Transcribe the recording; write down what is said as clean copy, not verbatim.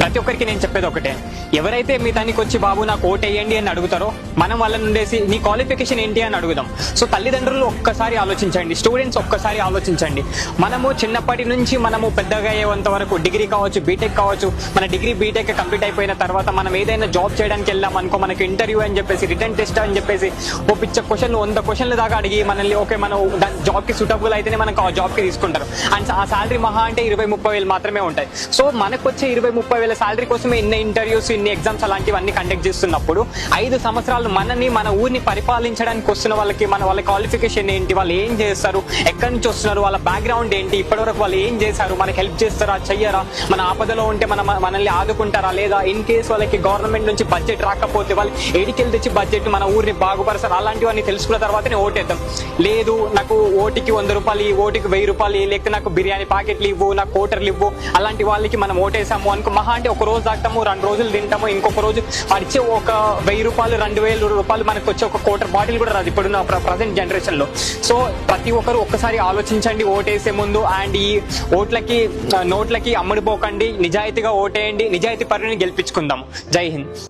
ప్రతి ఒక్కరికి నేను చెప్పేది ఒకటే, ఎవరైతే మీ దానికి వచ్చి బాబు నాకు ఓటు వేయండి అని అడుగుతారో మనం వాళ్ళ నుండేసి నీ క్వాలిఫికేషన్ ఏంటి అని అడుగుదాం. సో తల్లిదండ్రులు ఒక్కసారి ఆలోచించండి, స్టూడెంట్స్ ఒక్కసారి ఆలోచించండి. మనము చిన్నప్పటి నుంచి మనము పెద్దగా అయ్యేంత వరకు డిగ్రీ కావచ్చు, బీటెక్ కావచ్చు, మన డిగ్రీ బీటెక్ కంప్లీట్ అయిపోయిన తర్వాత మనం ఏదైనా జాబ్ చేయడానికి వెళ్ళాం అనుకో, మనకి ఇంటర్వ్యూ అని చెప్పేసి, రిటర్న్ టెస్ట్ అని చెప్పేసి ఓ పిచ్చ క్వశ్చన్లు 100 క్వశ్చన్ల దాకా అడిగి మనల్ని ఓకే మనం జాబ్ కి సూటబుల్ అయితేనే మనకు ఆ జాబ్ కి తీసుకుంటారు. అండ్ ఆ శాలరీ మహా అంటే 20-30 వేలు మాత్రమే ఉంటాయి. సో మనకు వచ్చే 20-30 వేల శాలరీ కోసమే ఇన్ని ఇంటర్వ్యూస్, ఇన్ని ఎగ్జామ్స్ అలాంటివన్నీ కండక్ట్ చేస్తున్నప్పుడు 5 సంవత్సరాలు మనని, మన ఊరిని పరిపాలించడానికి వస్తున్న వాళ్ళకి వాళ్ళ క్వాలిఫికేషన్ ఏంటి, వాళ్ళు ఏం చేస్తారు, ఎక్కడి నుంచి వస్తున్నారు, వాళ్ళ బ్యాక్గ్రౌండ్ ఏంటి, ఇప్పటివరకు వాళ్ళు ఏం చేశారు, మనకి హెల్ప్ చేస్తారా చెయ్యరా, మన ఆపదలో ఉంటే మనల్ని ఆదుకుంటారా లేదా, ఇన్ కేసు వాళ్ళకి గవర్నమెంట్ నుంచి బడ్జెట్ రాకపోతే వాళ్ళు ఏడికెళ్ళి తెచ్చి బడ్జెట్ మన ఊరిని బాగుపరుస్తారు, అలాంటివన్నీ తెలుసుకున్న తర్వాతనే ఓటేద్దాం. లేదు నాకు ఓటుకి 100 రూపాయలు, ఓటుకి 1000 రూపాయలు, లేకపోతే నాకు బిర్యానీ ప్యాకెట్లు ఇవ్వు, నాకు కోటర్లు ఇవ్వు, అలాంటి వాళ్ళకి మనం ఓటేసాము అనుకో, మహా అంటే ఒక రోజు తాగుతాము, 2 రోజులు తింటాము, ఇంకొక రోజు వాడిచ్చే ఒక 1000 రూపాయలు 2000 రూపాయలు మనకు వచ్చే ఒక కోటర్ బాటిల్ కూడా రాదు ఇప్పుడున్న ప్రజెంట్ జనరేషన్ లో. సో ప్రతి ఒక్కరు ఒక్కసారి ఆలోచించండి ఓటేసే ముందు. అండ్ ఈ ఓట్లకి నోట్లకి అమ్ముడిపోకండి, నిజాయితీగా ఓటేయండి, నిజాయితీ పరుని గెలిపించుకుందాం. జై హింద్.